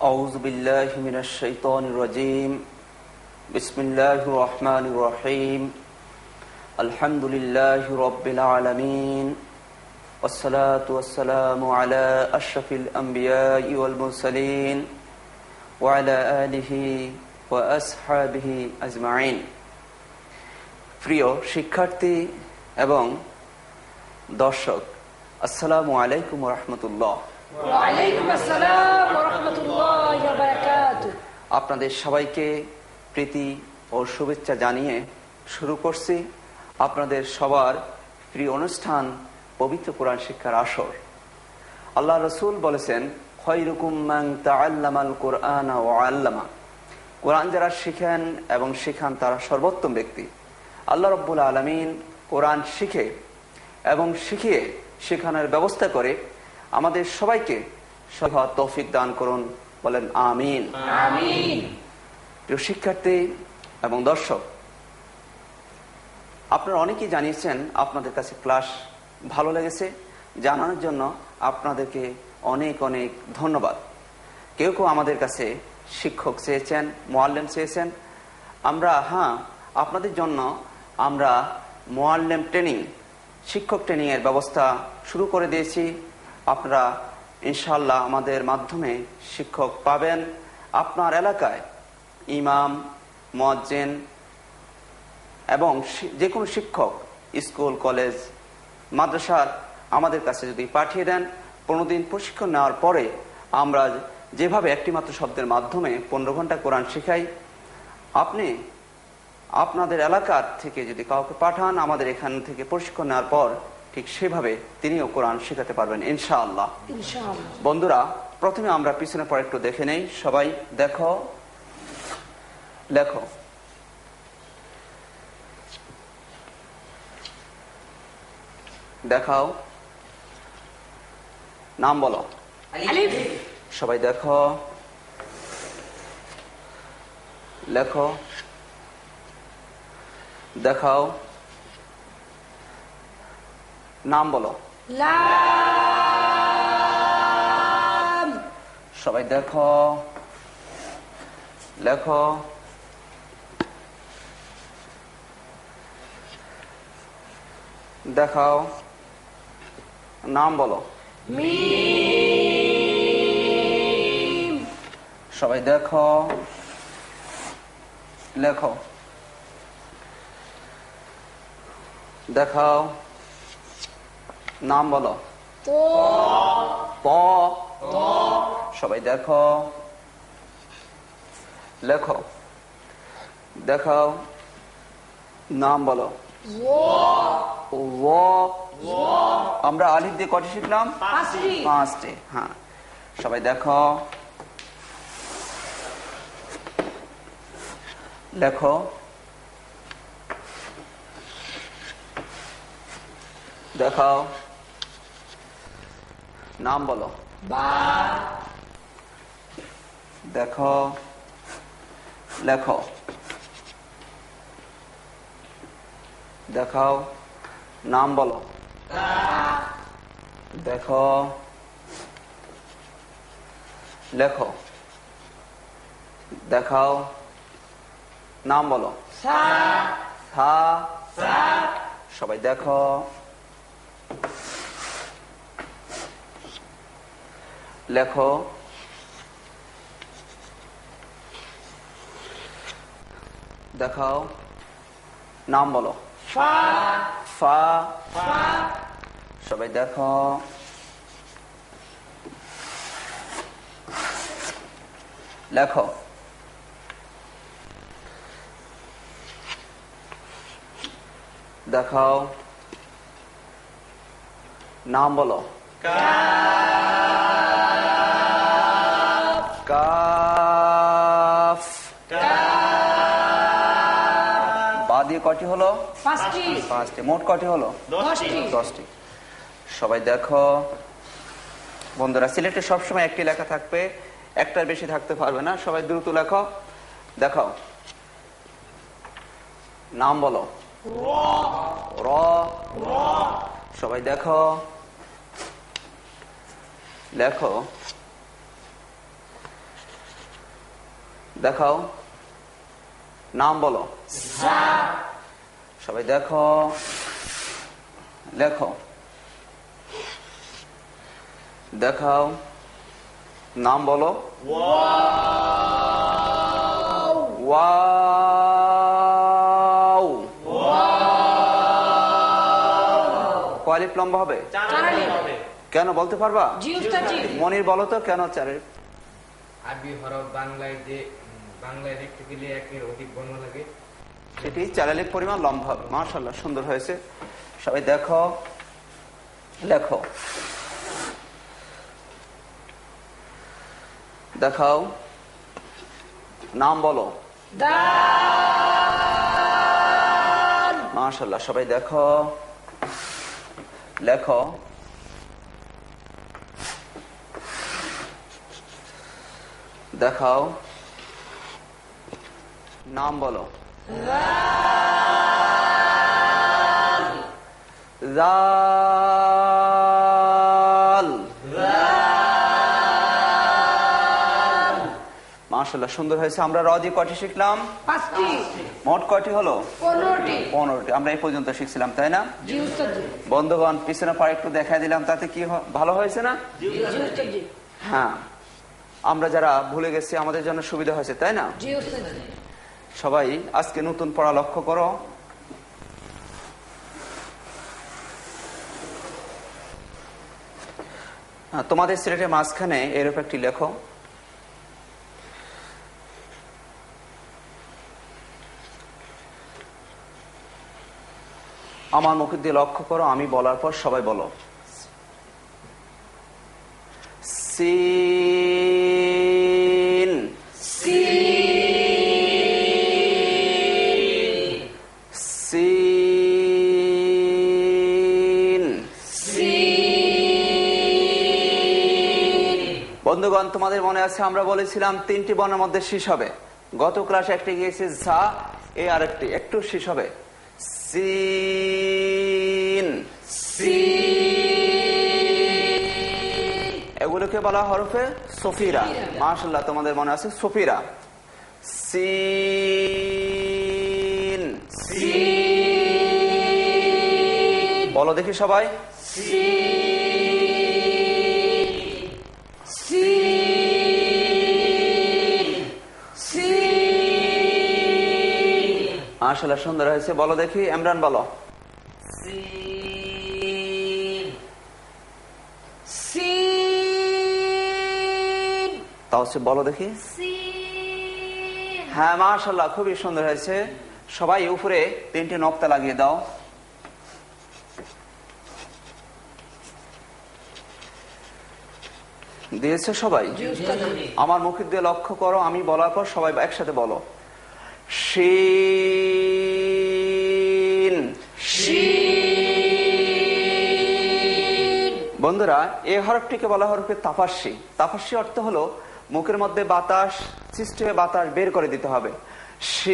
أعوذ بالله من الشيطان الرجيم بسم الله الرحمن الرحيم الحمد لله رب العالمين والصلاة والسلام على أشرف الأنبياء والمرسلين وعلى آله وأصحابه أجمعين প্রিয় শিক্ষার্থী এবং দর্শক, আসসালামু আলাইকুম ওয়া রাহমাতুল্লাহ। ওয়া আলাইকুম আসসালাম ওয়া রাহমাতুল্লাহি ওয়া বারাকাতুহু। আপনাদের সবাইকে প্রীতি ও শুভেচ্ছা জানিয়ে শুরু করছি আপনাদের সবার প্রিয় অনুষ্ঠান পবিত্র কোরআন শিক্ষার আসর। আল্লাহ রাসূল বলেছেন, খায়রুকুম মান তাআল্লামাল কুরআনা ওয়া আল্লামা। কোরআন যারা শিখেন এবং শেখান তারা সর্বোত্তম ব্যক্তি। আল্লাহ রাব্বুল আলামিন কোরআন শিখে এবং শিখিয়ে শেখানোর ব্যবস্থা করে আমাদের সবাইকে তৌফিক দান করুন, বলেন আমিন। আমিন। প্রিয় শিক্ষার্থী এবং দর্শক, আপনারা অনেকেই জানিয়েছেন আপনাদের কাছে ক্লাস ভালো লেগেছে। জানানোর জন্য আপনাদেরকে অনেক অনেক ধন্যবাদ। কেউ কেউ আমাদের কাছে শিক্ষক চেয়েছেন, মুআল্লিম চেয়েছেন। আমরা আপনাদের জন্য আমরা মুআল্লিম ট্রেনিং, শিক্ষক ট্রেনিং এর ব্যবস্থা শুরু করে দিয়েছি। আপনারা ইনশাআল্লাহ আমাদের মাধ্যমে শিক্ষক পাবেন। আপনার এলাকায় ইমাম, মুয়াজ্জিন এবং যে কোনো শিক্ষক স্কুল, কলেজ, মাদ্রাসার আমাদের কাছে যদি পাঠিয়ে দেন, 15 দিন প্রশিক্ষণ নেওয়ার পরে আমরা যেভাবে একটি মাত্র শব্দের মাধ্যমে 15 ঘন্টা কোরআন শেখাই, আপনি আপনাদের এলাকার থেকে যদি কাউকে পাঠান, আমাদের এখান থেকে প্রশিক্ষণ নেওয়ার পর ঠিক সেভাবে তিনিও কোরআন শেখাতে পারবেন ইনশাআল্লাহ। বন্ধুরা, প্রথমে আমরা পিছনে পর একটু দেখে নেই। সবাই দেখো, লেখো। দেখাও, নাম বলো। আলিফ। সবাই দেখো, লেখো, দেখাও, নাম বলো। লাম। সবাই দেখো, লেখো, দেখাও, নাম বলো। মিম। সবাই দেখো, লেখো, দেখাও, নাম বলো। তো। প। সবাই দেখো, লেখো, দেখাও, নাম বলো। আমরা আলিফ দিয়ে কটি শিখলাম? 5টি। হ্যাঁ, সবাই দেখো, লেখো, দেখাও, নাম বলো। বা। দেখো, লেখো, দেখাও, নাম বলো। দেখো, লেখো, দেখাও, নাম বলো। সা। সা। সবাই দেখো, লেখো, দেখাও, নাম বলো। ফা। ফা। সবাই দেখো, লেখো, দেখাও, নাম বলো। কাফ। বা দিয়ে কটি হলো? 5টি। মোট কটি হলো? 10টি। সবাই দেখো। বন্ধুরা, সিলেটে সবসময় একটি লেখা থাকবে, একটার বেশি থাকতে পারবে না। সবাই দ্রুত লেখো, দেখাও, নাম বলো। র। সবাই দেখো, লেখো, দেখাও, নাম বলো। সবাই দেখো, লেখো, দেখাও, নাম বলো। ওয়াও। কয় আলিফ লম্বা হবে? কেন বলতে পারবা? মনির বলো তো কেন চারের? আরবি হরফ বাংলায় লিখতে গেলে একের অধিক বর্ণ লাগে, সেটি 4 আলিফ পরিমাণ লম্বা হবে। মাশাআল্লাহ, সুন্দর হয়েছে। সবাই দেখো, লেখো, দেখাও, নাম বলো। মাশাআল্লাহ, সবাই দেখো, লেখো, দেখাও, নাম বলো। জাল। মাশাআল্লাহ, সুন্দর হয়েছে। আমরা র দিয়ে কয়টি শিখলাম? 5টি। মোট কয়টি হলো? 15টি। 15টি। আমরা এই পর্যন্ত শিখছিলাম, তাই না? জি উস্তাদ জি। বন্ধুগণ, পিছনে পা একটু দেখাই দিলাম, তাতে কি ভালো হয়েছে না? জি উস্তাদ জি। হ্যাঁ, আমরা যারা ভুলে গেছি আমাদের জন্য সুবিধা হয়েছে, তাই না? জি উস্তাদ জি। সবাই আজকে নতুন পড়া লক্ষ্য করো। তোমাদের সিলেটের মাঝখানে এরকম একটি লেখো। আমার মুখ দিয়ে লক্ষ্য করো, আমি বলার পর সবাই বলো। সিন। সিন। বন্ধুগণ, তোমাদের মনে আছে আমরা বলেছিলাম 3টি বর্ণের মধ্যে শীষ হবে। গত ক্লাসে একটি গিয়েছে ঝা, এই আরেকটি একটু শীষ হবে সিন। এগুলোকে বলা হরফে সফিরা। মাশাআল্লাহ, তোমাদের মনে আছে সফিরা। সিন। বলো দেখি সবাই। মাশাআল্লাহ, সুন্দর হয়েছে। বলো দেখি, ইমরান বলো। তাহলে বলো দেখি। হ্যাঁ, মাশাআল্লাহ, খুবই সুন্দর হয়েছে। সবাই উপরে 3টি নক্তা লাগিয়ে দাও। দিয়েছে সবাই? আমার মুখ দিয়ে লক্ষ্য করো, আমি বলার পর সবাই একসাথে বলো। শিন। বন্ধুরা, এই হরফটিকে বলা হরফে তাফাসসি। তাফাসসি অর্থ হলো মুখের মধ্যে বাতাস সৃষ্টি হয়ে বাতাস বের করে দিতে হবে। শিন।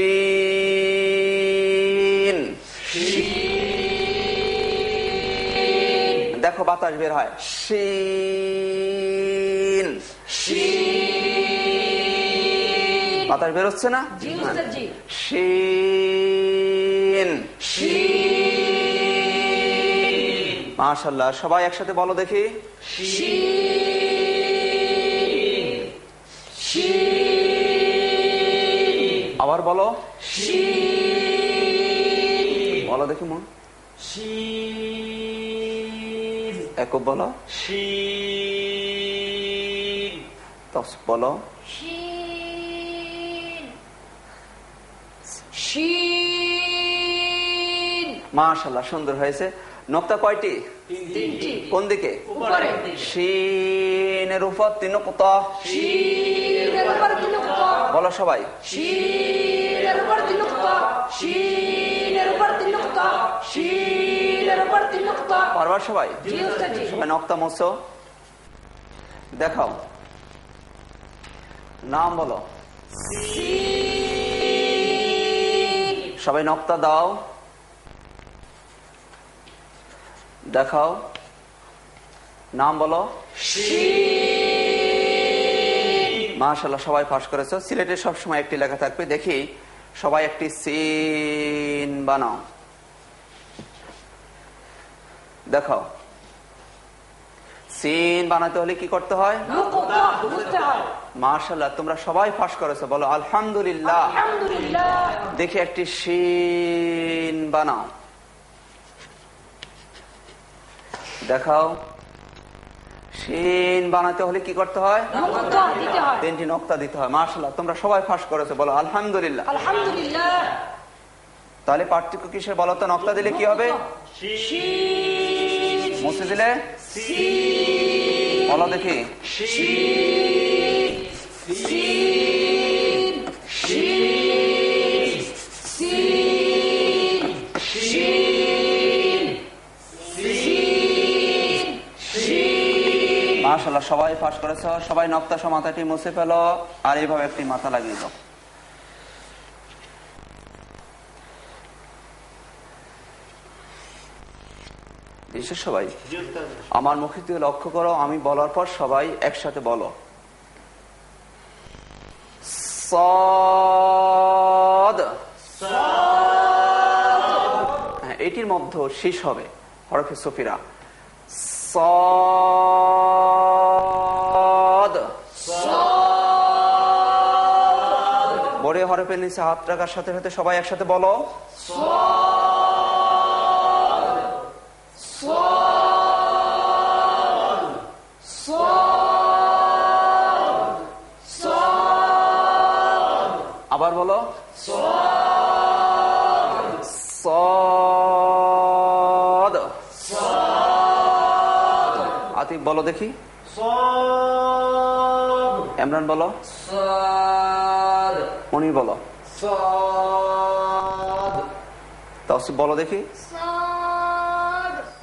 দেখো, বাতাস বের হয়। শিন। বাতাস বের হচ্ছে না? শিন। মাশাআল্লাহ, সবাই একসাথে বলো দেখি। আবার বলো। বলো দেখি মন। একক বলো। বলো। মাশাআল্লাহ, সুন্দর হয়েছে। নক্তা কয়টি? 3টি। কোন দিকে? উপরে। শিনের উপর 3 নক্তা। শিনের উপর 3 নক্তা। বলো সবাই। শিনের উপর 3 নক্তা। শিনের উপর 3 নক্তা। শিনের উপর 3 নক্তা। পারবা সবাই? জি উস্তাদ জি। সবাই নক্তা মুছো, দেখাও, নাম বলো। সবাই নক্তা দাও, দেখাও, নাম বলো। মাশাআল্লাহ, সবাই পাস করেছো। সিলেটে সবসময় একটি লেখা থাকবে, দেখি সবাই একটি সিন বানাও। দেখাও, সিন বানাতে হলে কি করতে হয়? নুক্তা বুঝতে হয়। মাশাআল্লাহ, তোমরা সবাই পাস করেছো, বলো আলহামদুলিল্লাহ। আলহামদুলিল্লাহ। দেখি একটি সিন বানাও। দেখাও, সিন বানাতে হলে কি করতে হয়? নুক্তা দিতে হয়। 3টি নক্তা দিতে হয়। মাশাআল্লাহ, তোমরা সবাই পাস করেছো, বলো আলহামদুলিল্লাহ। আলহামদুলিল্লাহ। তাহলে পার্থক্য কিসের বলো তো? নক্তা দিলে কি হবে? শিন মুছে দিলে সিন বলো দেখি। শিন সিন শিন সিন শিন সিন শিন। মাশাআল্লাহ, সবাই পাস করেছো। সবাই নক্তা সহ মাথাটি মুছে ফেলো আর এইভাবে একটি মাথা লাগিয়ে দাও। বিশেষ সবাই আমার মুখের দিকে লক্ষ্য করো, আমি বলার পর সবাই একসাথে বলো। সদ। হ্যাঁ, এটির মধ্যে শেষ হবে হরফে সফিরা। সদ। বড় হরফের নিচে হাত রাখার সাথে সাথে সবাই একসাথে বলো। আবার বলো। সদ। আতিক বলো দেখি। ইমরান বলো। উনি বলো। তাওসিফ বলো দেখি।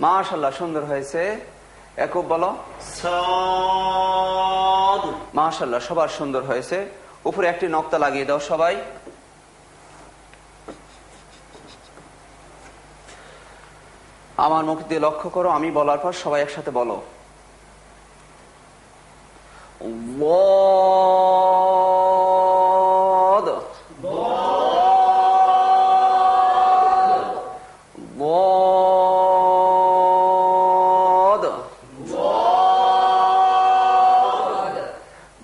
মাশাআল্লাহ, সুন্দর হয়েছে। ইয়াকুব বলো। মাশাআল্লাহ, সবার সুন্দর হয়েছে। উপরে একটি নক্তা লাগিয়ে দাও সবাই। আমার মুখ দিয়ে লক্ষ্য করো, আমি বলার পর সবাই একসাথে বলো। ওয়াদ। ওয়াদ।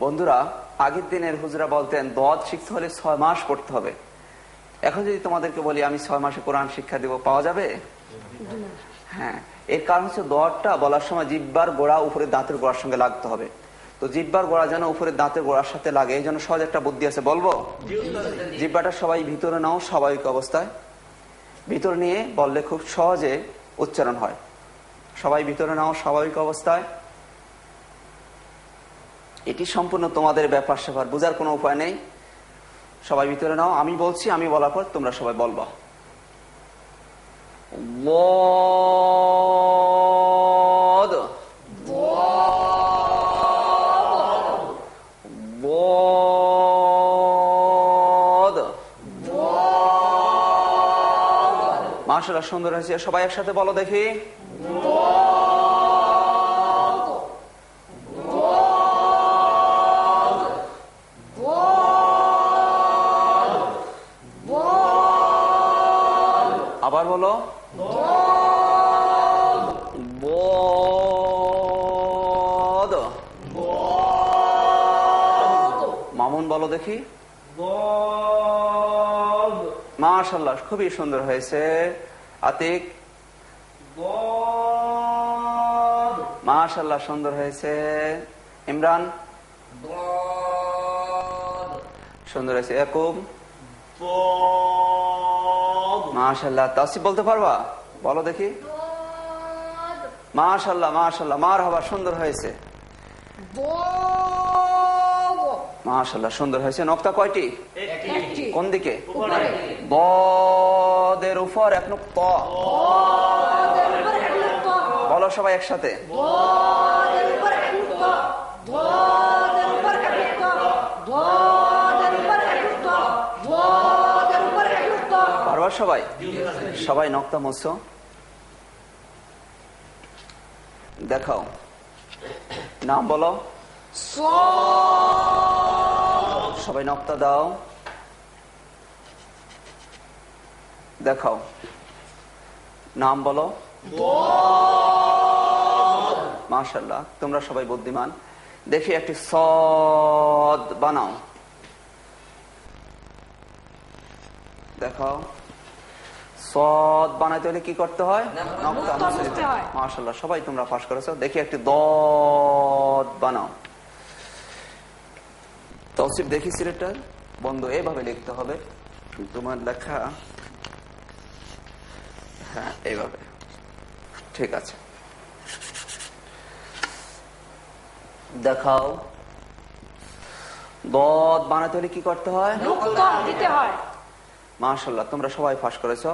বন্ধুরা, আগের দিনের হুজুরা বলতেন দোয়াত শিখতে হলে 6 মাস পড়তে হবে। এখন যদি তোমাদেরকে বলি আমি 6 মাসে কোরআন শিক্ষা দেব, পাওয়া যাবে? হ্যাঁ, এর কারণ হচ্ছে দোয়াতটা বলার সময় জিহ্বার গোড়া উপরে দাঁতের গোড়ার সঙ্গে লাগতে হবে। তো জিহ্বার গোড়া যেন উপরে দাঁতের গোড়ার সাথে লাগে, এই জন্য সহজ একটা বুদ্ধি আছে, বলবো? জিহ্বাটা সবাই ভিতরে নাও স্বাভাবিক অবস্থায়। ভিতরে নিয়ে বললে খুব সহজে উচ্চারণ হয়। সবাই ভিতরে নাও স্বাভাবিক অবস্থায়। এটি সম্পূর্ণ তোমাদের ব্যাপার স্যাপার, বোঝার কোনো উপায় নেই। সবাই ভিতরে নাও, আমি বলছি, আমি বলার পর তোমরা সবাই বলবা। ওয়াদ। ওয়াদ। মাশাআল্লাহ, সুন্দর হয়েছে। সবাই একসাথে বলো দেখি। আবার বলো। বদ। মামুন বলো দেখি। মাশাআল্লাহ, খুবই সুন্দর হয়েছে। আতিক। মাশাআল্লাহ, সুন্দর হয়েছে। ইমরান সুন্দর হয়েছে। ইয়াকুব। মাশাআল্লাহ। তাওসিফ বলতে পারবা? বলো দেখি। মাশাআল্লাহ, মাশাআল্লাহ, মারহাবা, সুন্দর হয়েছে। মাশাআল্লাহ, সুন্দর হয়েছে। নক্তা কয়টি? কোন দিকে? বদের উপর এক নক্তা। বলো সবাই একসাথে। পারবা সবাই? সবাই নক্তা মুছো। দেখাও, নাম বলো। সবাই নক্তা দাও, দেখাও, নাম বলো। মাশাআল্লাহ, তোমরা সবাই বুদ্ধিমান। দেখি একটি সদ বানাও, দেখাও। সদ বানাইতে হলে কি করতে হয়? নক্তা মুছতে হয়। মাশাআল্লাহ, সবাই তোমরা পাস করেছো। দেখি একটি দদ বানাও। তৌসিফ, দেখি সিলেক্টর বন্ধু, এভাবে লিখতে হবে তোমার লেখা। হ্যাঁ, এইভাবে ঠিক আছে। দেখাও, দদ বানাতে হলে কি করতে হয়? নুক্তা দিতে হয়। মাশাআল্লাহ, তোমরা সবাই পাস করেছো।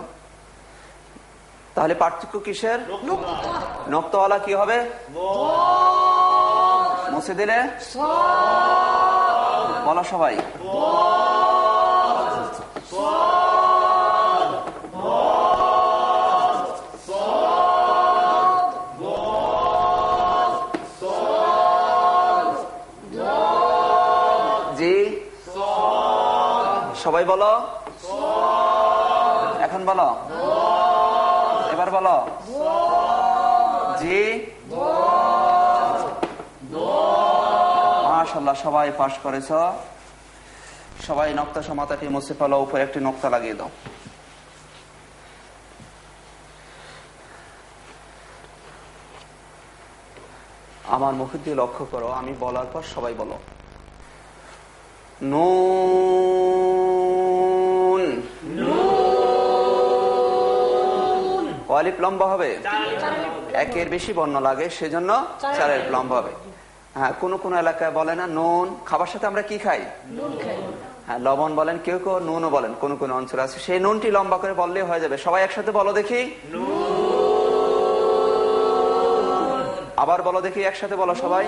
তাহলে পার্থক্য কিসের? নক্তাওয়ালা কি হবে? মুছে দিলে বলো সবাই। জি, সবাই বলো, এখন বলো, এবার বলো। জি, মাশাআল্লাহ, সবাই পাস করেছ। সবাই নক্তা সমাতাটি মুছে ফেলো, উপরে একটি নক্তা লাগিয়ে দাও। আমার মুখের দিয়ে লক্ষ্য করো, আমি বলার পর সবাই বলো। নুন। অলিফ লম্বা হবে, একের বেশি বর্ণ লাগে, সেজন্য চারের লম্বা হবে। হ্যাঁ, কোন কোন এলাকায় বলে না নুন, খাবার সাথে আমরা কি খাই? হ্যাঁ, লবণ বলেন, কেউ কেউ নুনও বলেন, কোন কোন অঞ্চল আছে। সেই নুনটি লম্বা করে বললেই হয়ে যাবে। সবাই একসাথে বলো দেখি। আবার বলো দেখি, একসাথে বলো সবাই।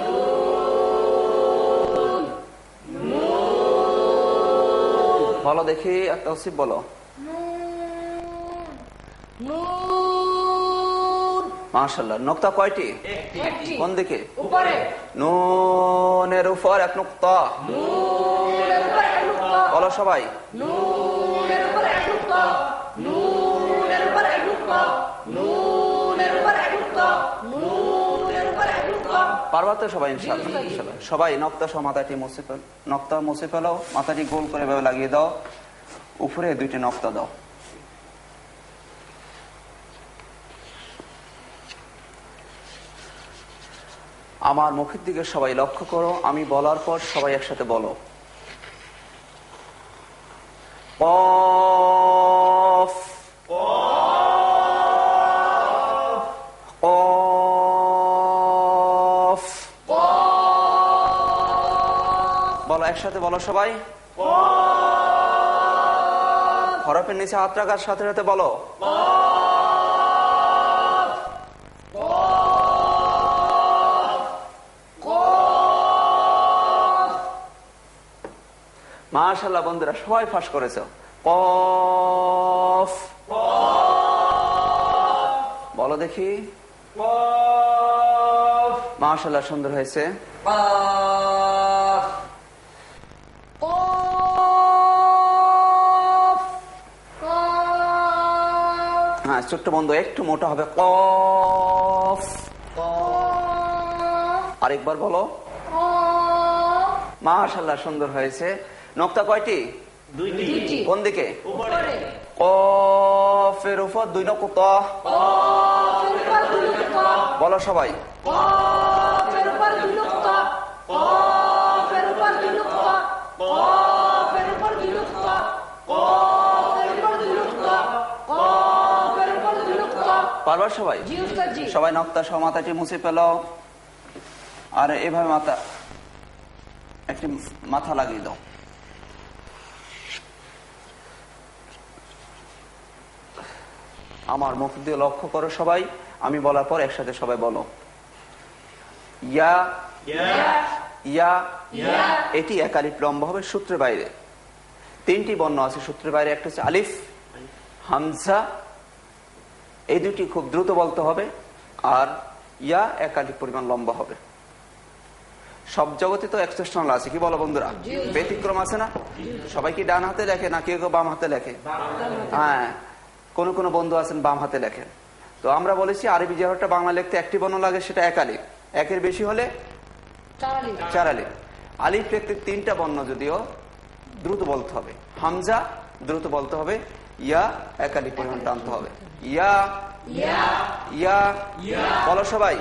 বলো দেখি, তৌসিফ বলো। মাশাআল্লাহ, নক্তা কয়টি? কোন দিকে? উপরে। নুনের উপর এক নক্তা। বলো সবাই। নুনের উপর এক নক্তা। নুনের উপর এক নক্তা। নুনের উপর এক নক্তা। নুনের উপর এক নক্তা। পারবা তো সবাই ইনশাআল্লাহ? ইনশাআল্লাহ। সবাই নক্তা সহ মাথাটি মুছে ফেলো, নক্তা মুছে ফেলো, মাথাটি গোল করে এভাবে লাগিয়ে দাও, উপরে দুইটি নক্তা দাও। আমার মুখের দিকে সবাই লক্ষ্য করো, আমি বলার পর সবাই একসাথে বলো। কফ। কফ। বলো একসাথে, বলো সবাই। হরফের নিচে হাত রাখার সাথে সাথে বলো। মাশাআল্লাহ, বন্ধুরা সবাই ফাঁস করেছ। কফ। বলো দেখি। মাশাআল্লাহ, সুন্দর হয়েছে। হ্যাঁ, ছোট্ট বন্ধু, একটু মোটা হবে। কফ। আরেকবার বলো। মাশাআল্লাহ, সুন্দর হয়েছে। নক্তা কয়টি? দুইটি। কোন দিকে? উপরে। কফের উপর দুই নক্তা। বলো সবাই। কফের উপর দুই নক্তা। কফের উপর দুই নক্তা। কফের উপর দুই নক্তা। কফের উপর দুই নক্তা। কফের উপর দুই নক্তা। পারবা সবাই? জি উস্তাদ জি। সবাই নক্তা সহ মাথাটি মুছে ফেলো, আর এভাবে মাথা একটি মাথা লাগিয়ে দাও। আমার মুখ দিয়ে লক্ষ্য করো সবাই, আমি বলার পর একসাথে সবাই বলো। ইয়া। ইয়া। এটি এক আলিফ লম্বা হবে সূত্রের বাইরে। তিনটি বর্ণ আছে সূত্রের বাইরে, একটা হচ্ছে আলিফ, হামজা, এই দুটি খুব দ্রুত বলতে হবে, আর ইয়া এক আলিফ পরিমাণ লম্বা হবে। সব জগতে তো এক্সেপশনাল আছে, কি বলো বন্ধুরা? ব্যতিক্রম আছে না? সবাই কি ডান হাতে লেখে না কেউ কেউ বাম হাতে লেখে? হ্যাঁ, কোন কোন বন্ধু আছেন বাম হাতে লেখেন। তো আমরা বলেছি আরবি যে হরফটা বাংলা লিখতে একটি বর্ণ লাগে সেটা এক আলিফ, একের বেশি হলে চার আলিফ। আলিফ লিখতে তিনটা বর্ণ যদিও দ্রুত বলতে হবে, হামজা দ্রুত বলতে হবে, ইয়া এক আলিফ পরিমাণ টানতে হবে। ইয়া ইয়া বলো সবাই।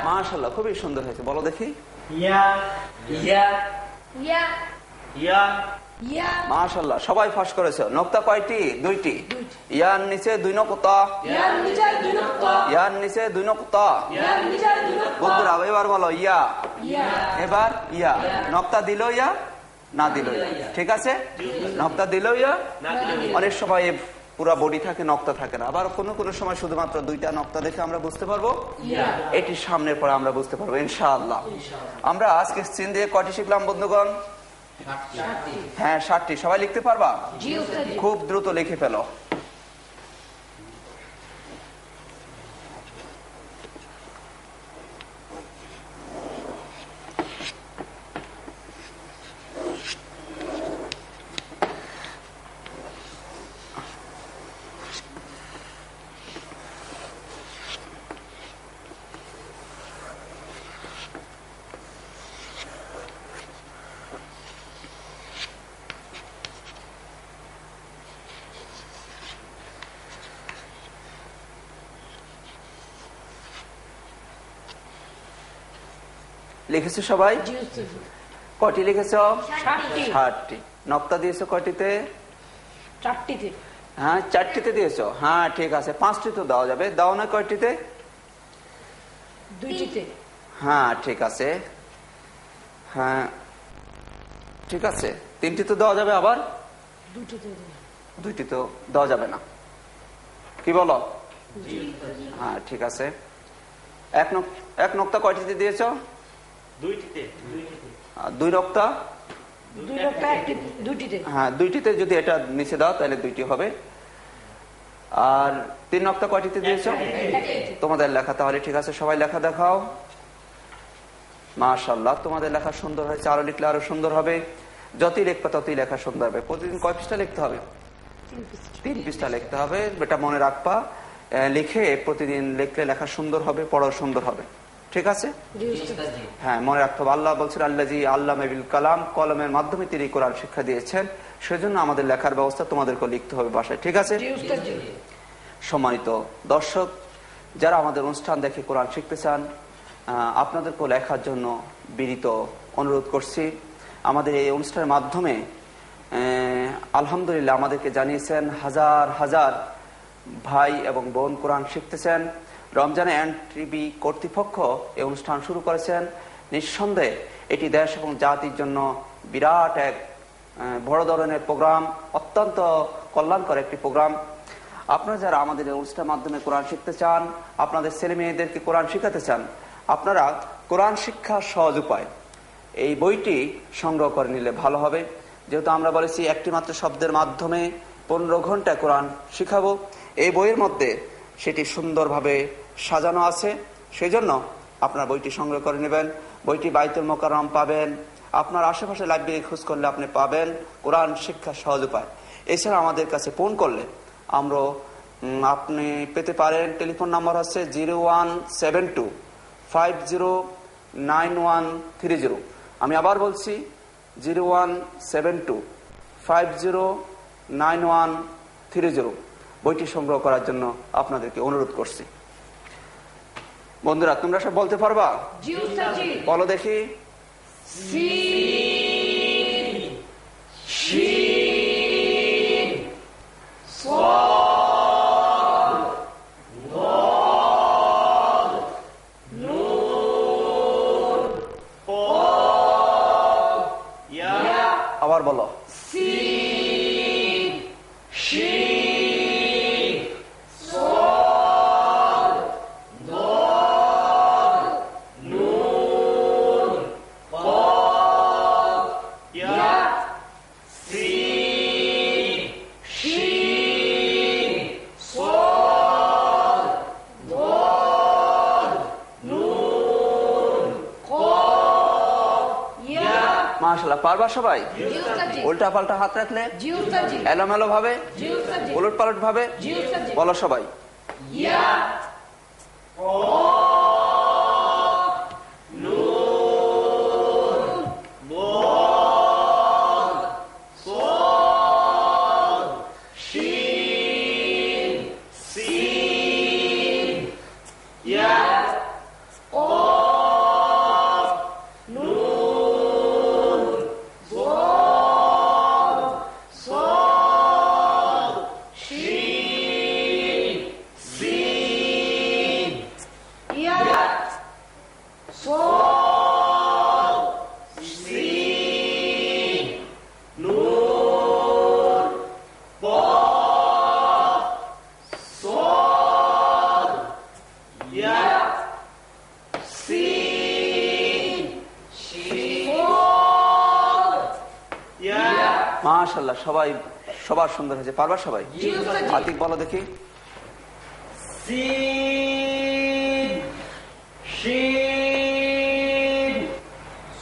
মাশাআল্লাহ, খুবই সুন্দর হয়েছে, বলো দেখি। মাশাআল্লাহ, সবাই ফাঁস করেছে। নোক্তা কয়টি? দুইটি। ইয়ার নিচে দুই নোক্তা, ইয়ার নিচে দুই নোক্তা। বন্ধুরা এবার বলো ইয়া, এবার ইয়া। নোক্তা দিল ইয়া, না দিল ইয়া, ঠিক আছে? নোক্তা দিল ইয়া। অনেক সময় পুরা বডি থাকে, নক্তা থাকে না। আবার কোন কোন সময় শুধুমাত্র দুইটা নক্তা দেখে আমরা বুঝতে পারবো, এটি সামনের পরে আমরা বুঝতে পারবো ইনশাআল্লাহ। আমরা আজকে সিন দিয়ে কয়টি শিখলাম বন্ধুগণ? হ্যাঁ 60টি। সবাই লিখতে পারবা? খুব দ্রুত লিখে ফেলো। লিখেছো সবাই? কয়টি লিখেছো? 60টি। নক্তা দিয়েছো কয়টিতে? 4টিতে। হ্যাঁ 4টিতে দিয়েছো। হ্যাঁ ঠিক আছে, 5টি তো দেওয়া যাবে। দাও না কয়টিতে? 2টিতে। হ্যাঁ ঠিক আছে, হ্যাঁ ঠিক আছে। 3টি তো দেওয়া যাবে, আবার 2টি তো দেওয়া যাবে না, কি বলো? হ্যাঁ ঠিক আছে। এক নক্তা কয়টিতে দিয়েছো? 2টিতে। দুই নক্তা? 2টিতে। হ্যাঁ 2টিতে। যদি এটা নিচে দাও তাহলে 2টি হবে। আর 3 নক্তা কয়টিতে দিয়েছো? তোমাদের লেখা তাহলে ঠিক আছে। সবাই লেখা দেখাও। মাশাআল্লাহ, তোমাদের লেখা সুন্দর হয়েছে। আরো লিখলে আরো সুন্দর হবে। যতই লিখবে ততই লেখা সুন্দর হবে। প্রতিদিন কয় পৃষ্ঠা লিখতে হবে? 3 পৃষ্ঠা লিখতে হবে, এটা মনে রাখবা। লিখে প্রতিদিন লিখলে লেখা সুন্দর হবে, পড়াও সুন্দর হবে, ঠিক আছে? হ্যাঁ মনে রাখতে হবে। আল্লাহ বলছেন আল্লাযী আল্লামা বিল কালাম, কলমের মাধ্যমে তিনি কোরআন শিক্ষা দিয়েছেন। সেজন্য আমাদের লেখার ব্যবস্থা তোমাদেরকে লিখতে হবে বাসায়, ঠিক আছে? সম্মানিত দর্শক, যারা আমাদের অনুষ্ঠান দেখে কোরআন শিখতে চান, আপনাদেরকে লেখার জন্য বিনীত অনুরোধ করছি। আমাদের এই অনুষ্ঠানের মাধ্যমে আলহামদুলিল্লাহ আমাদেরকে জানিয়েছেন হাজার হাজার ভাই এবং বোন কোরআন শিখতেছেন। রমজানে এনটিভি কর্তৃপক্ষ এই অনুষ্ঠান শুরু করেছেন। নিঃসন্দেহে এটি দেশ এবং জাতির জন্য বিরাট এক বড় ধরনের প্রোগ্রাম, অত্যন্ত কল্যাণকর একটি প্রোগ্রাম। আপনারা যারা আমাদের এই অনুষ্ঠানের মাধ্যমে কোরআন শিখতে চান, আপনাদের ছেলে মেয়েদেরকে কোরআন শিখাতে চান, আপনারা কোরআন শিক্ষার সহজ উপায় এই বইটি সংগ্রহ করে নিলে ভালো হবে। যেহেতু আমরা বলেছি একটি মাত্র শব্দের মাধ্যমে 15 ঘন্টা কোরআন শিখাবো, এই বইয়ের মধ্যে সেটি সুন্দরভাবে সাজানো আছে। সেই জন্য আপনার বইটি সংগ্রহ করে নেবেন। বইটি বাইতুল মোকাররম পাবেন, আপনার আশেপাশে লাইব্রেরি খোঁজ করলে আপনি পাবেন কোরআন শিক্ষার সহজ উপায়। এছাড়া আমাদের কাছে ফোন করলে আমরা আপনি পেতে পারেন। টেলিফোন নাম্বার হচ্ছে 0172509130। আমি আবার বলছি 0172509130। বইটি সংগ্রহ করার জন্য আপনাদেরকে অনুরোধ করছি। বন্ধুরা তোমরা সব বলতে পারবা? বলো দেখি। আবার বলো। পারবা সবাই? জি উস্তাদ জি। উল্টা পাল্টা হাত রাখলে, জি উস্তাদ জি। এলোমেলো ভাবে, জি উস্তাদ জি। উলট পালট ভাবে জি উস্তাদ জি। বলো সবাই। ইয়া মাশাআল্লাহ, সবাই সবার সুন্দর হয়েছে। পারবা সবাই? জি উস্তাদ জি। আতিক বলো দেখি। সিন শিন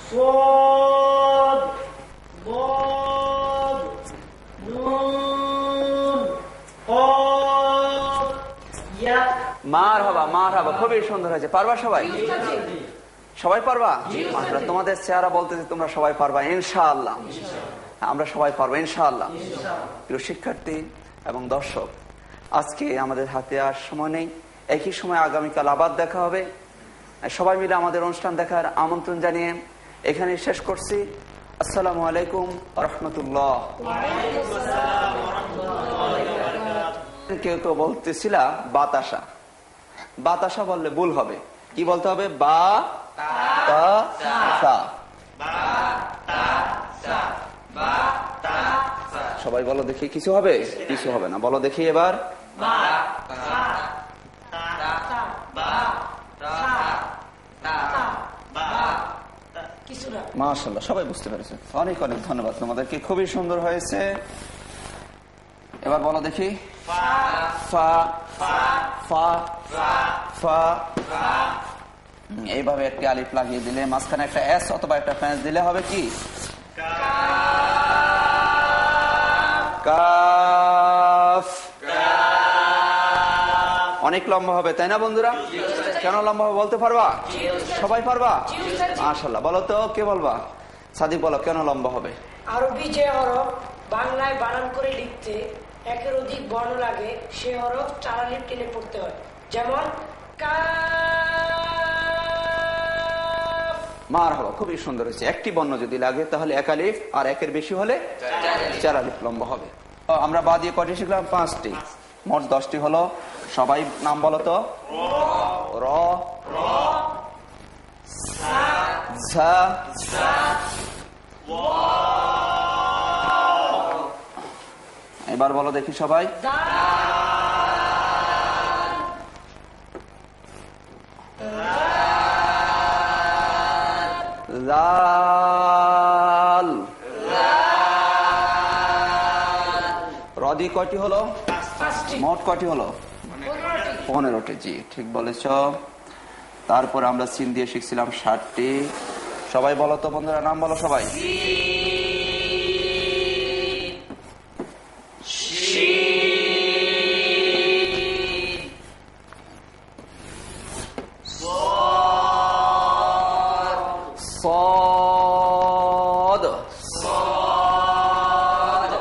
সাদ দাদ নুন কফ ইয়া। মারহাবা, খুবই সুন্দর হয়েছে। পারবা সবাই? জি উস্তাদ জি। সবাই পারবা? মাশাআল্লাহ, তোমাদের চেহারা বলতেছে তোমরা সবাই পারবা ইনশাআল্লাহ। আমরা সবাই পারবো ইনশাআল্লাহ। প্রিয় শিক্ষার্থী এবং দর্শক, আজকে আমাদের হাতে আর সময় নেই। একই সময় আগামীকাল আবার দেখা হবে। সবাই মিলে আমাদের অনুষ্ঠান দেখার আমন্ত্রণ জানিয়ে এখানে শেষ করছি। আসসালামু আলাইকুম ওয়া রাহমাতুল্লাহ। কেউ তো বলতেছিল বাতাসা, বাতাসা বললে ভুল হবে। কি বলতে হবে? বা তা সা। সবাই বলো দেখি, কিছু হবে? কিছু হবে না, বলো দেখি এবার। কিছু না। মাশাআল্লাহ, সবাই বুঝতে পেরেছে। অনেক অনেক ধন্যবাদ তোমাদেরকে, খুবই সুন্দর হয়েছে। এবার বলো দেখি। ফা ফা ফা। এইভাবে একটি আলিফ লাগিয়ে দিলে, মাঝখানে একটা এস অথবা একটা প্যাঁচ দিলে হবে কি? কাফ। অনেক লম্বা হবে, তাই না বন্ধুরা? কেন লম্বা হবে বলতে পারবা? সবাই পারবা? মাশাআল্লাহ, বলো তো, কে বলবা? সাদিক বলো, কেন লম্বা হবে? আরবি যে হরফ বাংলায় বানান করে লিখতে একের অধিক বর্ণ লাগে, সে হরফ চার আলিফ টেনে পড়তে হয়। যেমন কাফ। মারহাবা, খুবই সুন্দর হয়েছে। একটি বর্ণ যদি লাগে তাহলে এক আলিফ, আর একের বেশি হলে চার আলিফ লম্বা হবে। তো আমরা বা দিয়ে কয়টি শিখলাম? 5টি। মোট 10টি হলো। সবাই নাম বলো তো। র, ঝা, এবার বলো দেখি সবাই। লাল। রদি কয়টি হলো? মোট কয়টি হলো? 15টি। জি, ঠিক বলেছ। তারপর আমরা সিন দিয়ে শিখছিলাম 60টি। সবাই বলো তো বন্ধুরা, নাম বলো সবাই। صاد ضاد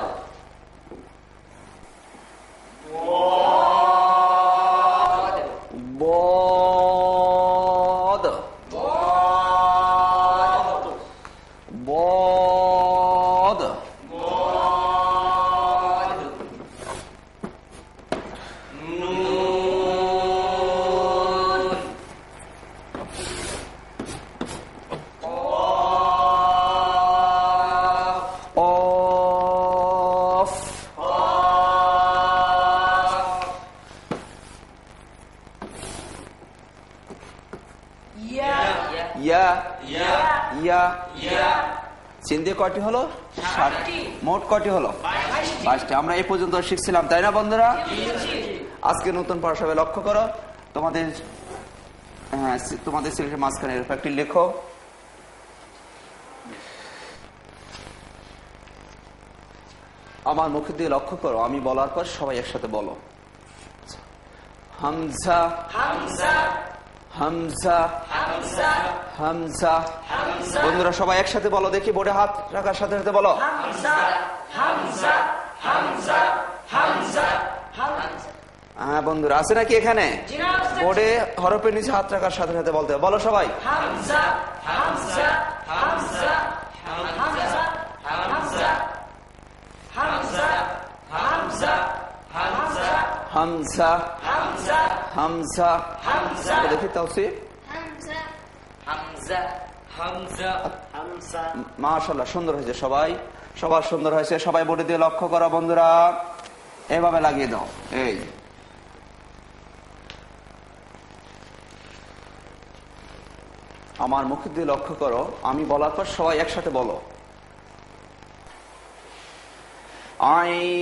ضاد قاف ইয়া ইয়া সিন দিয়ে কয়টি হলো? 60টি। মোট কয়টি হলো? 22টি। আমরা এই পর্যন্ত শিখছিলাম, তাই না বন্ধুরা? আজকে নতুন পাঠশালায় লক্ষ্য করো, তোমাদের তোমাদের সিলেটের মাঝখানে এরকম একটি লেখো। আমার মুখের দিকে লক্ষ্য করো, আমি বলার পর সবাই একসাথে বলো। হামজা হামজা হামজা হামজা হামজা। হামজা বন্ধুরা সবাই একসাথে বলো দেখি, বোর্ডে হাত রাখার সাথে সাথে বলো। হামজা হামজা হামজা হামজা হামজা। হ্যাঁ বন্ধুরা আছে নাকি এখানে? জি না, আছে। বোর্ডে হরফের নিচে হাত রাখার সাথে সাথে বলতে হবে। বলো সবাই। হামজা হামজা হামজা হামজা হামজা হামজা হামজা হামজা হামজা হামজা হামজা হামজা দেখি তাওসিফ। হামজা হামজা হামজা হামজা। মাশাআল্লাহ, সুন্দর হয়েছে। সবাই সবার সুন্দর হয়েছে। সবাই বোর্ডে দিয়ে লক্ষ্য করো বন্ধুরা, এভাবে লাগিয়ে দাও। এই আমার মুখের দিয়ে লক্ষ্য করো, আমি বলার পর সবাই একসাথে বলো। আইন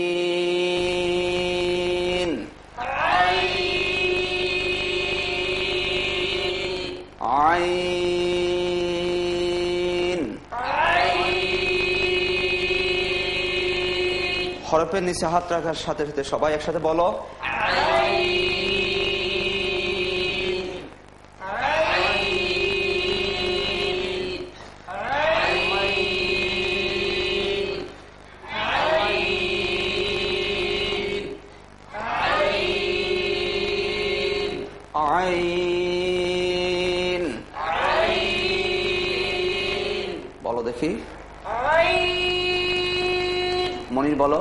আইন। হরফের নিচে হাত রাখার সাথে সাথে সবাই একসাথে বলো। আইন। বলো দেখি, মনির বলো।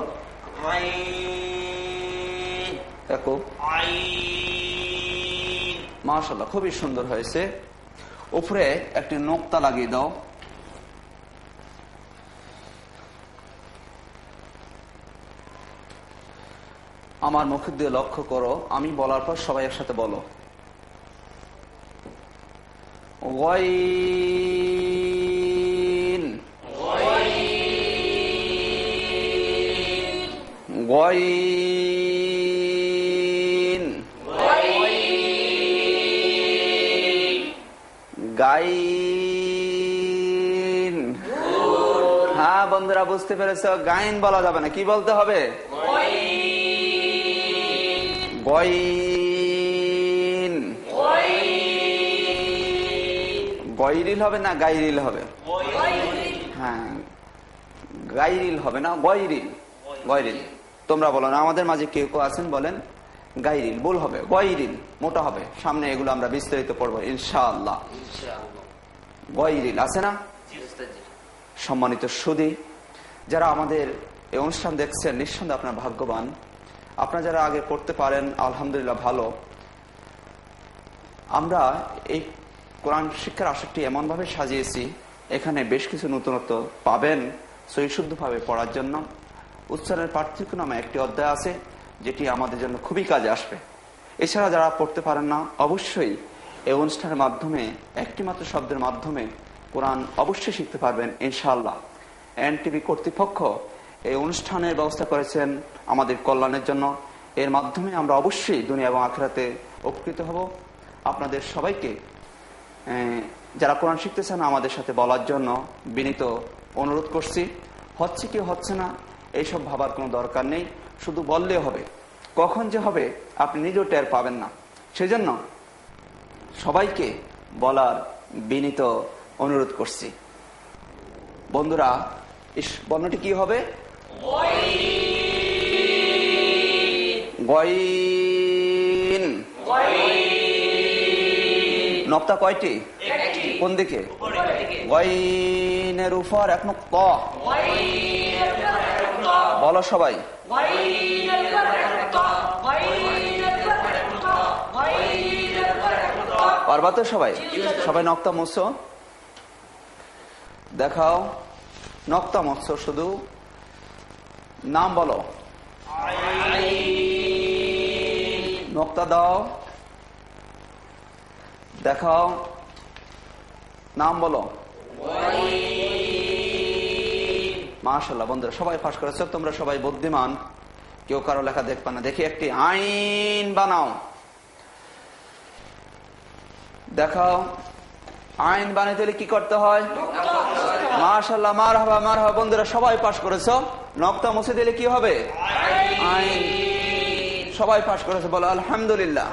মাশাআল্লাহ, খুবই সুন্দর হয়েছে। উপরে একটি নোক্তা লাগিয়ে দাও। আমার মুখের দিয়ে লক্ষ্য করো, আমি বলার পর সবাই একসাথে বলো। গয়িন গয়িন গাইন। হ্যাঁ বন্ধুরা বুঝতে পেরেছো, গাইন বলা যাবে না, কি বলতে হবে? গয়িন। গয়রিল হবে না গাইরিল হবে? হ্যাঁ, গাইরিল হবে না, গয়রিল। গয়রিল তোমরা বলো না, আমাদের মাঝে কেউ কেউ আছেন বলেন গাইরিল, ভুল হবে, গয়রিল মোটা হবে। সামনে এগুলো আমরা বিস্তারিত পড়বো ইনশাআল্লাহ। গয়রিল আছে না? সম্মানিত সুধী, যারা আমাদের এই অনুষ্ঠান দেখছেন, নিঃসন্দেহে আপনার ভাগ্যবান। আপনারা যারা আগে পড়তে পারেন আলহামদুলিল্লাহ ভালো। আমরা এই কোরআন শিক্ষার আসরটি এমনভাবে সাজিয়েছি, এখানে বেশ কিছু নতুনত্ব পাবেন সহিশুদ্ধভাবে পড়ার জন্য। উচ্চারণের পার্থক্য নামে একটি অধ্যায় আছে, যেটি আমাদের জন্য খুবই কাজে আসবে। এছাড়া যারা পড়তে পারেন না, অবশ্যই এই অনুষ্ঠানের মাধ্যমে একটি মাত্র শব্দের মাধ্যমে কোরআন অবশ্যই শিখতে পারবেন ইনশাআল্লাহ। এনটিভি কর্তৃপক্ষ এই অনুষ্ঠানের ব্যবস্থা করেছেন আমাদের কল্যাণের জন্য। এর মাধ্যমে আমরা অবশ্যই দুনিয়া এবং আখিরাতে উপকৃত হব। আপনাদের সবাইকে যারা কোরআন শিখতেছেন আমাদের সাথে বলার জন্য বিনীত অনুরোধ করছি। হচ্ছে কি হচ্ছে না এইসব ভাবার কোনো দরকার নেই, শুধু বললে হবে। কখন যে হবে আপনি নিজেও টের পাবেন না। সেজন্য সবাইকে বলার বিনীত অনুরোধ করছি। বন্ধুরা, বর্ণটি কি হবে? গয়িন। নক্তা কয়টি? কোন দিকে? গয়িনের উপর এক নক্তা। বলো সবাই। পারবা তো সবাই? সবাই নক্তা মুছো, দেখাও নক্তা মুছো। শুধু নাম বলো, নক্তা দাও, দেখাও, নাম বলো। মাশাআল্লাহ বন্ধুরা, সবাই পাস করেছো। তোমরা সবাই বুদ্ধিমান, কেউ কারো লেখা দেখবা না। দেখি একটি আইন বানাও, দেখাও। আইন বানাইতে হলে কি করতে হয়? মাশাআল্লাহ, মারহাবা মারহাবা। বন্ধুরা সবাই পাস করেছো। নক্তা মুছে দিলে কি হবে? আইন। সবাই পাস করেছে, বলো আলহামদুলিল্লাহ।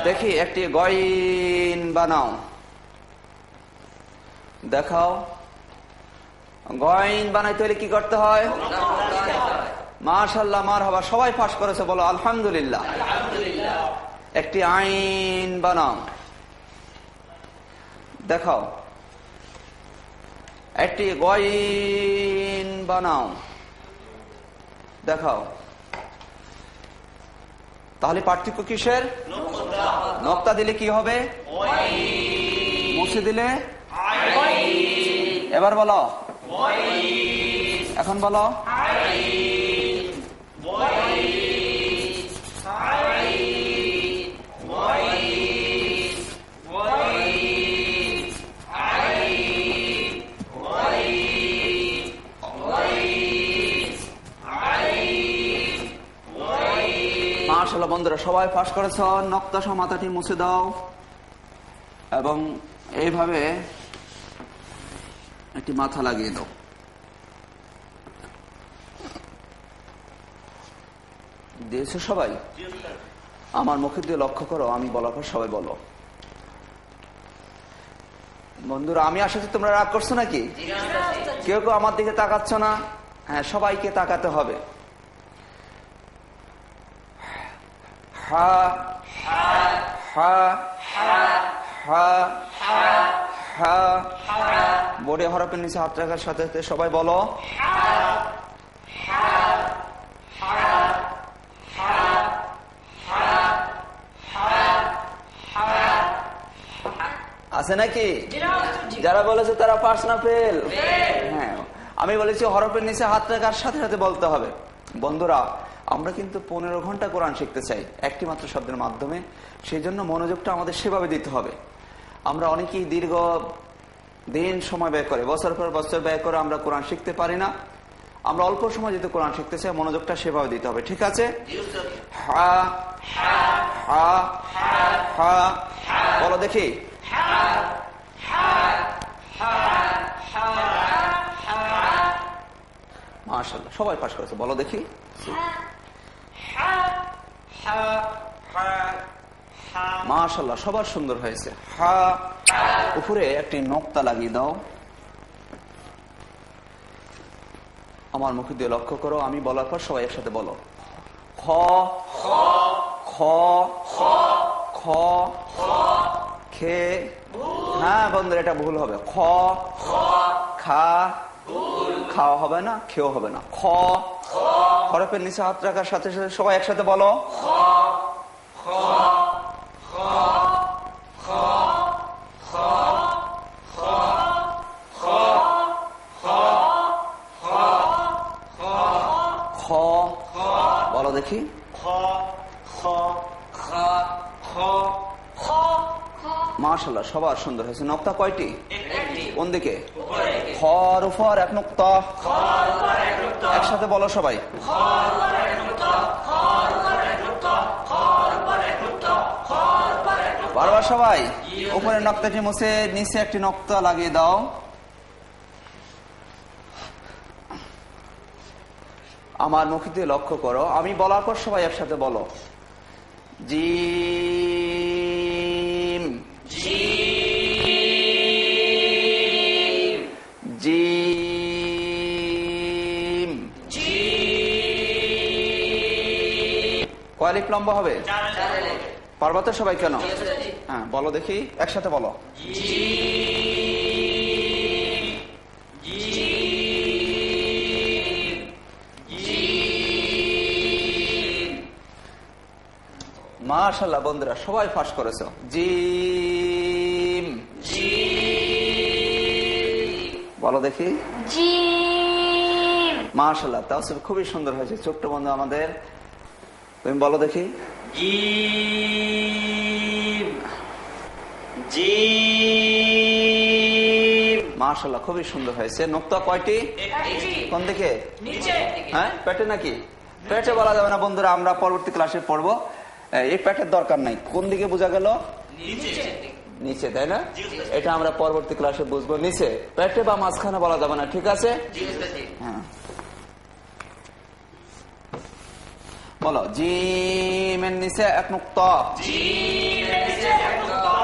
দেখি একটি গইন বানাও, দেখাও। গইন বানাইতে হলে কি করতে হয়? মাশাআল্লাহ, মারহাবা। সবাই পাস করেছে, বলো আলহামদুলিল্লাহ। একটি আইন বানাও, দেখাও। একটি গইন বানাও, দেখাও। তাহলে পার্থক্য কিসের? নক্তা দিলে কি হবে? মুছে দিলে? এবার বলো, এখন বলো। মাশাআল্লাহ, বন্ধুরা সবাই পাস করেছ। নক্তা সহ মাথাটি মুছে দাও এবং এইভাবে একটি মাথা লাগিয়ে দাও। দিয়েছো সবাই? আমার মুখের দিয়ে লক্ষ্য করো, আমি বলার পর সবাই বলো। বন্ধুরা আমি আসলে তোমরা রাগ করছো নাকি? কেউ কেউ আমার দিকে তাকাচ্ছ না। হ্যাঁ, সবাইকে তাকাতে হবে। হা হা হা হা। বোর্ডে হরফের নিচে হাত রাখার সাথে সাথে সবাই বলো। আছে নাকি? যারা বলেছে তারা পাস না ফেল? হ্যাঁ, আমি বলেছি হরফের নিচে হাত রাখার সাথে সাথে বলতে হবে। বন্ধুরা আমরা কিন্তু 15 ঘন্টা কোরআন শিখতে চাই একটি মাত্র শব্দের মাধ্যমে। সেই জন্য মনোযোগটা আমাদের সেভাবে দিতে হবে। আমরা অনেকেই দীর্ঘ দিন সময় ব্যয় করে, বছর পর বছর ব্যয় করে আমরা কোরআন শিখতে পারি না। আমরা অল্প সময় যেহেতু কোরআন শিখতে চাই, মনোযোগটা সেভাবে দিতে হবে। ঠিক আছে? হা হা হা। বলো দেখি। মাশাআল্লাহ, সবাই পাস করেছে, বলো দেখি। মাশাআল্লাহ, সবার সুন্দর হয়েছে। হা। উপরে একটি নক্তা লাগিয়ে দাও। আমার মুখ দিয়ে লক্ষ্য করো, আমি বলার পর সবাই একসাথে বলো। খ খ খ খে। হ্যাঁ বন্ধুরা, এটা ভুল হবে। খ খা। খাওয়া হবে না, খেও হবে না। খ। হরফের নিচে হাত রাখার সাথে সাথে সবাই একসাথে বলো। খ। বলো দেখি। মাশাআল্লাহ, সবার সুন্দর হয়েছে। নক্তা কয়টি? কোন দিকে? খর উপর এক নক্তা। একসাথে বলো সবাই। বারবার সবাই। উপরে নক্তাটি মুছে নিচে একটি নক্তা লাগিয়ে দাও। আমার মুখ দিয়ে লক্ষ্য করো, আমি বলার পর সবাই একসাথে বলো। Gym gym. কয় লিপ লম্বা হবে? পারবা তো সবাই? কেন? হ্যাঁ বলো দেখি, একসাথে বলো। মাশাআল্লাহ, বন্ধুরা সবাই ফাঁস করেছো। জিম। বলো দেখি। মাশাআল্লাহ, তাওসিফ খুবই সুন্দর হয়েছে। ছোট্ট বন্ধু আমাদের, তুমি বলো দেখি। মাশাআল্লাহ, খুবই সুন্দর হয়েছে। নক্তা কয়টি? কোন দিকে? হ্যাঁ, পেটে নাকি? পেটে বলা যাবে না বন্ধুরা, আমরা পরবর্তী ক্লাসে পড়বো। এই পেটের দরকার নাই। কোন দিকে বোঝা গেল? নিচে, তাই না? এটা আমরা পরবর্তী ক্লাসে বুঝবো। নিচে, পেটে বা মাঝখানে বলা যাবে না, ঠিক আছে? হ্যাঁ, বলো জিমের নিচে এক নুক্তা।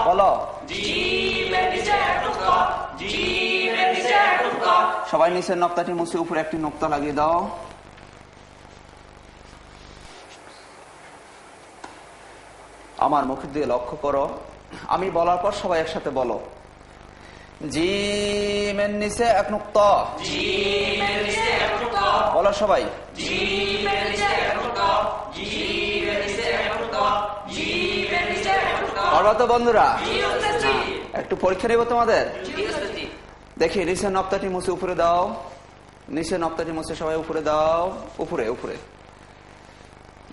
বলো সবাই নিচের নক্তাটি মুছে উপরে একটি নোক্তা লাগিয়ে দাও। আমার মুখের দিকে লক্ষ্য করো, আমি বলার পর সবাই একসাথে বলো জিমের নিচে এক নুক্তা। বলো সবাই। পারবা তো বন্ধুরা? একটু পরীক্ষা নেব তোমাদের। দেখি নিচের নক্তাটি মুছে উপরে দাও। নিচের নক্তাটি মুছে সবাই উপরে দাও। উপরে উপরে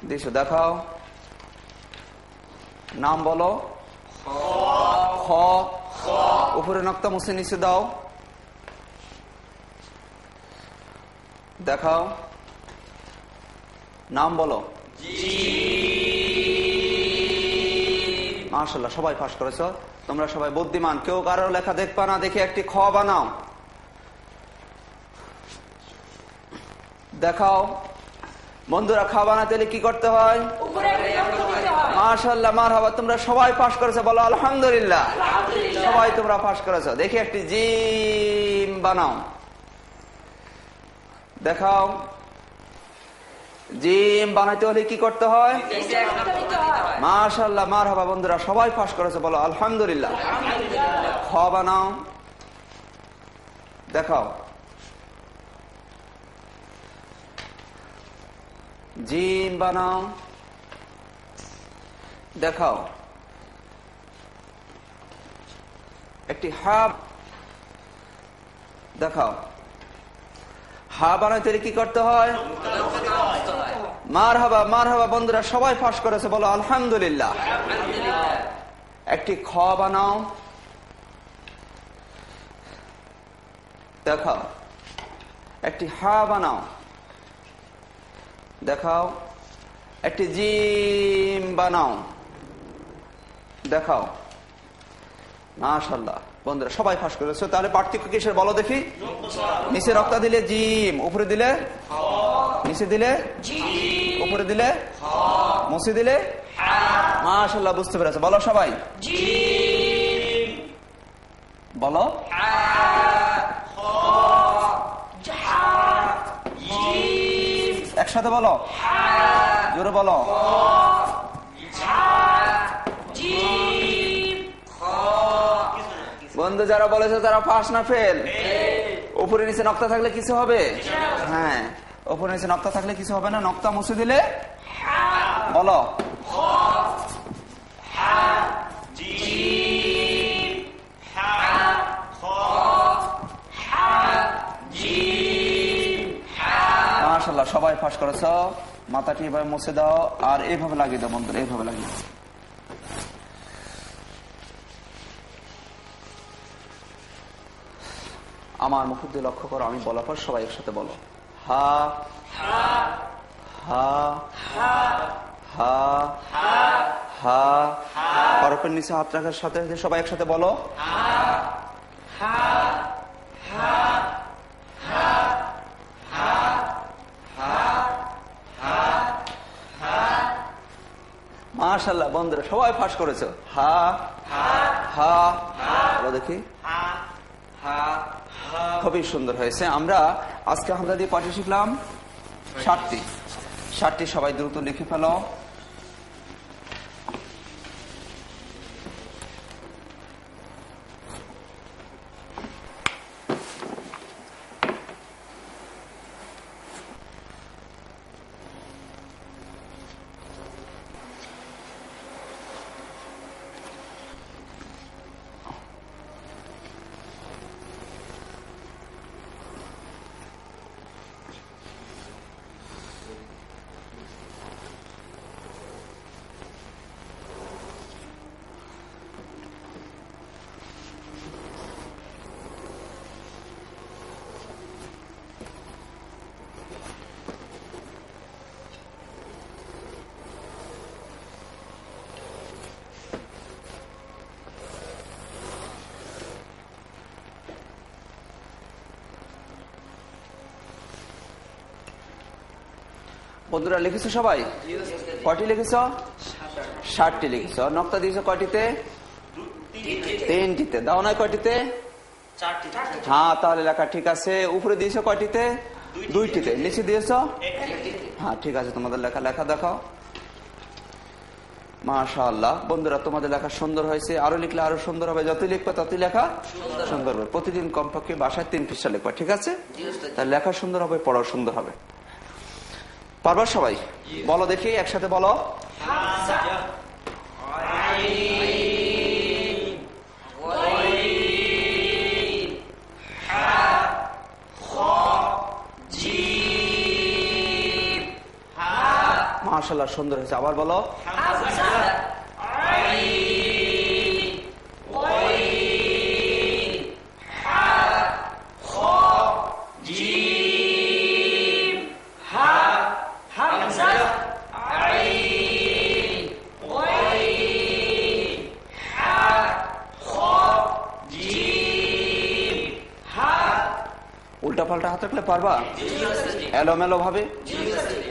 দিশো দেখাও। নাম বলো। খ। উপরে নক্তা মুছে নিচে দাও, দেখাও। নাম বলো। মাশাআল্লাহ, সবাই পাস করেছো। তোমরা সবাই বুদ্ধিমান, কেউ কারো লেখা দেখবা না, দেখে একটি খ বানাও, দেখাও। বন্ধুরা, খ বানাতে হলে কি করতে হয়? মাশাআল্লাহ, মারহাবা, তোমরা সবাই পাস করেছো, বলো আলহামদুলিল্লাহ। সবাই তোমরা পাস করেছো। দেখি একটি জিম বানাও, দেখাও। জিম বানাইতে হলে কি করতে হয়? মাশাআল্লাহ, মারহাবা, বন্ধুরা সবাই পাস করেছে, বলো আলহামদুলিল্লাহ। খ বানাও, দেখাও। জিম বানাও, দেখাও। একটি হা দেখাও। হা বানাইতে হলে কি করতে হয়? মারহাবা, মারহাবা, বন্ধুরা সবাই পাস করেছে, বলো আলহামদুলিল্লাহ। একটি খ বানাও, দেখাও। একটি হা বানাও, দেখাও। একটি জিম বানাও, দেখাও। মাশাআল্লাহ, বন্ধুরা সবাই পাস করেছে। তাহলে পার্থক্য কিসের বলো দেখি? নিচে রক্তা দিলে জিম, উপরে দিলে নিচে দিলে উপরে দিলে মুছে দিলে। মাশাআল্লাহ, বুঝতে পেরেছে, বলো সবাই। বলো একসাথে বলো, জোরে বলো। বন্ধু যারা বলেছে তারা পাস না ফেল? উপরে নিচে নক্তা থাকলে কিছু হবে? হ্যাঁ, উপরে নিচে নক্তা থাকলে কিছু হবে না। নক্তা মুছে দিলে বলো। মাশাআল্লাহ, সবাই পাস করেছ। মাথাটি এভাবে মুছে দাও আর এইভাবে লাগিয়ে দাও বন্ধুরা, এইভাবে লাগিয়ে দাও। আমার মুখ দিয়ে লক্ষ্য করো, আমি বলার পর সবাই একসাথে বলো। হা হা হা হা। হরফের নিচে হাত রাখার সাথে সাথে সবাই একসাথে বলো। মাশাআল্লাহ, বন্ধুরা সবাই পাস করেছো। হা হা বলো দেখি। খুবই সুন্দর হয়েছে। আমরা আজকে আমরা দিয়ে পাঠে শিখলাম 60টি। সবাই দ্রুত লিখে ফেলো। বন্ধুরা লিখেছো সবাই? কয়টি লিখেছ? 60টি লিখেছ। নকতা দিয়েছো কয়টিতে? 3টিতে। দাও নাই কয়টিতে? হ্যাঁ, তাহলে লেখা ঠিক আছে। উপরে দিয়েছো কয়টিতে? 2টিতে। নিচে দিয়েছো? হ্যাঁ, ঠিক আছে। তোমাদের লেখা দেখাও। মাশাআল্লাহ বন্ধুরা, তোমাদের লেখা সুন্দর হয়েছে। আরো লিখলে আরো সুন্দর হবে। যতই লিখবে ততই লেখা সুন্দর হবে। প্রতিদিন কমপক্ষে বাসায় 3 পৃষ্ঠা লিখবা, ঠিক আছে? তাহলে লেখা সুন্দর হবে, পড়াও সুন্দর হবে। পারবা সবাই? বলো দেখি, একসাথে বলো। মাশাআল্লাহ সুন্দর হয়েছে। আবার বলো। উল্টা পাল্টা হাত রাখলে পারবা? এলোমেলো ভাবে,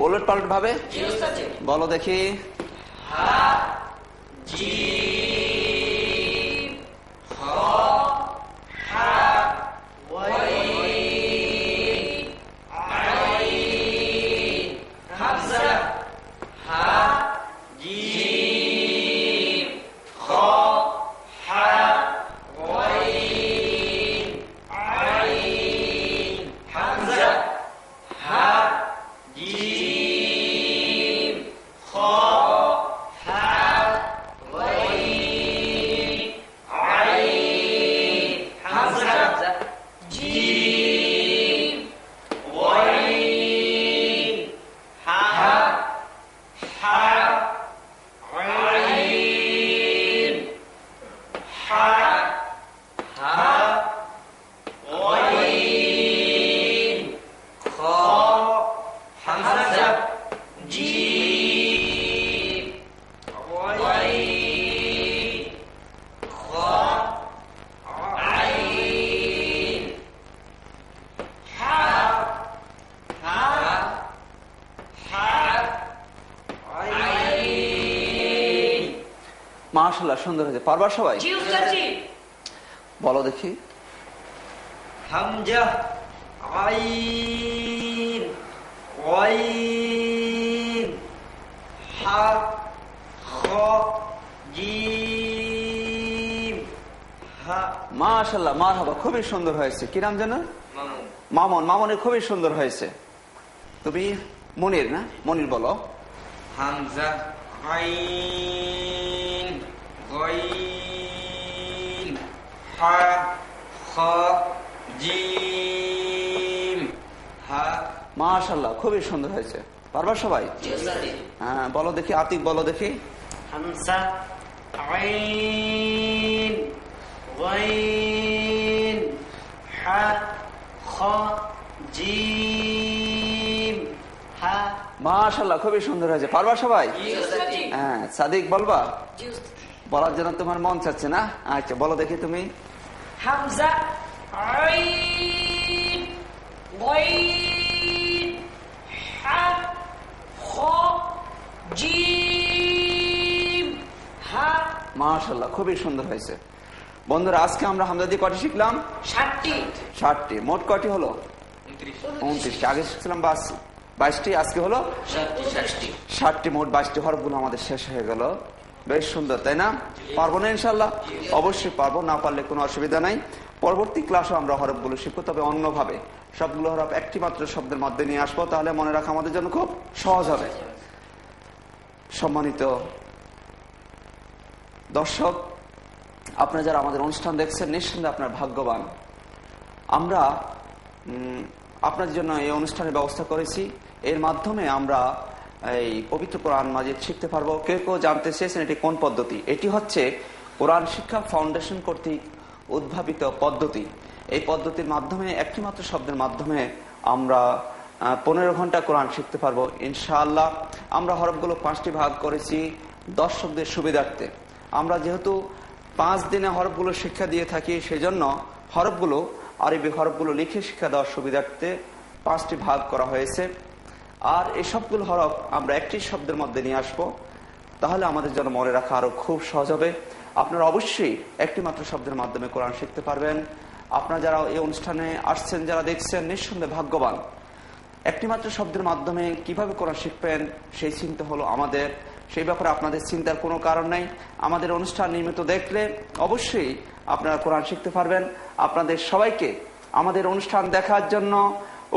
ওলট পালট ভাবে বলো দেখি। মাশাআল্লাহ সুন্দর হয়েছে। পারবা সবাই? বলো দেখি। হামজা, আইন, ওয়াইন, হা, খ, জিম, হা। মাশাআল্লাহ, মারহাবা, খুবই সুন্দর হয়েছে। কি নাম যেন? মামুন। মামুনের খুবই সুন্দর হয়েছে। তুমি মনির না? মনির বলো। হামজা, আইন, গাইন, হা, খ, জিম, হা। মাশাআল্লাহ খুবই সুন্দর হয়েছে। পারবা সবাই? হ্যাঁ, বলো দেখি। আতিক বলো দেখি। হামজা, আইন, গাইন, হা, খ, জিম, হা। মাশাআল্লাহ খুবই সুন্দর হয়েছে। পারবা সবাই? হ্যাঁ, সাদিক বলবা? বলার জন্য তোমার মন চাচ্ছে না? আচ্ছা, বলো দেখি তুমি। হামজা, আইন, গাইন, হা, খ, জিম, হা। মাশাআল্লাহ খুবই সুন্দর হয়েছে। বন্ধুরা, আজকে আমরা হামজা দিয়ে কয়টি শিখলাম? 60টি। মোট কয়টি হলো? 29টি। আগে শিখছিলাম 22টি, আজকে হলো 60টি। মোট 22টি হরফগুলো আমাদের শেষ হয়ে গেল। বেশ সুন্দর, তাই না? পারবো না ইনশাল্লাহ? অবশ্যই পারবো, না পারলে কোনো অসুবিধা নাই। পরবর্তী ক্লাসে আমরা হরফগুলো শিখবো, তবে অন্যভাবে। সবগুলো হরফ একটি মাত্র শব্দের মধ্যে নিয়ে আসবো, তাহলে মনে রাখা আমাদের জন্য খুব সহজ হবে। সম্মানিত দর্শক, আপনারা যারা আমাদের অনুষ্ঠান দেখছেন, নিঃসন্দেহে আপনার ভাগ্যবান। আমরা আপনার জন্য এই অনুষ্ঠানের ব্যবস্থা করেছি। এর মাধ্যমে আমরা এই পবিত্র কোরআন মাজিদ শিখতে পারবো। কেউ কেউ জানতে চেয়েছেন এটি কোন পদ্ধতি। এটি হচ্ছে কোরআন শিক্ষা ফাউন্ডেশন কর্তৃক উদ্ভাবিত পদ্ধতি। এই পদ্ধতির মাধ্যমে একটি মাত্র শব্দের মাধ্যমে আমরা 15 ঘন্টা কোরআন শিখতে পারবো ইনশাআল্লাহ। আমরা হরফগুলো 5টি ভাগ করেছি দর্শকদের সুবিধার্থে। আমরা যেহেতু 5 দিনে হরফগুলো শিক্ষা দিয়ে থাকি, সেজন্য হরফগুলো, আরবি হরফগুলো লিখে শিক্ষা দেওয়ার সুবিধার্থে 5টি ভাগ করা হয়েছে। আর এই সবগুলো হরফ আমরা একটি শব্দের মধ্যে নিয়ে আসবো, তাহলে আমাদের জন্য মনে রাখা আরো খুব সহজ হবে। আপনারা অবশ্যই একটি মাত্র শব্দের মাধ্যমে কোরআন শিখতে পারবেন। আপনারা যারা এই অনুষ্ঠানে আসছেন, যারা দেখছেন, নিঃসন্দেহে ভাগ্যবান। একটি মাত্র শব্দের মাধ্যমে কিভাবে কোরআন শিখবেন সেই চিন্তা হলো আমাদের। সেই ব্যাপারে আপনাদের চিন্তার কোনো কারণ নেই। আমাদের অনুষ্ঠান নিয়মিত দেখলে অবশ্যই আপনারা কোরআন শিখতে পারবেন। আপনাদের সবাইকে আমাদের অনুষ্ঠান দেখার জন্য,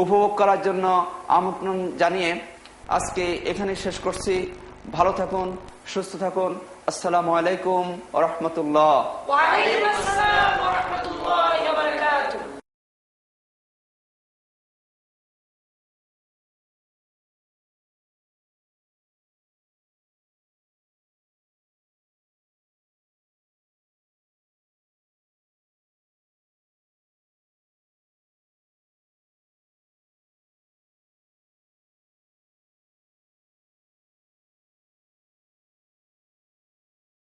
উপভোগ করার জন্য আমন্ত্রণ জানিয়ে আজকে এখানে শেষ করছি। ভালো থাকুন, সুস্থ থাকুন। আসসালামু আলাইকুম ওয়া রাহমাতুল্লাহ। ওয়া আলাইকুম আসসালাম।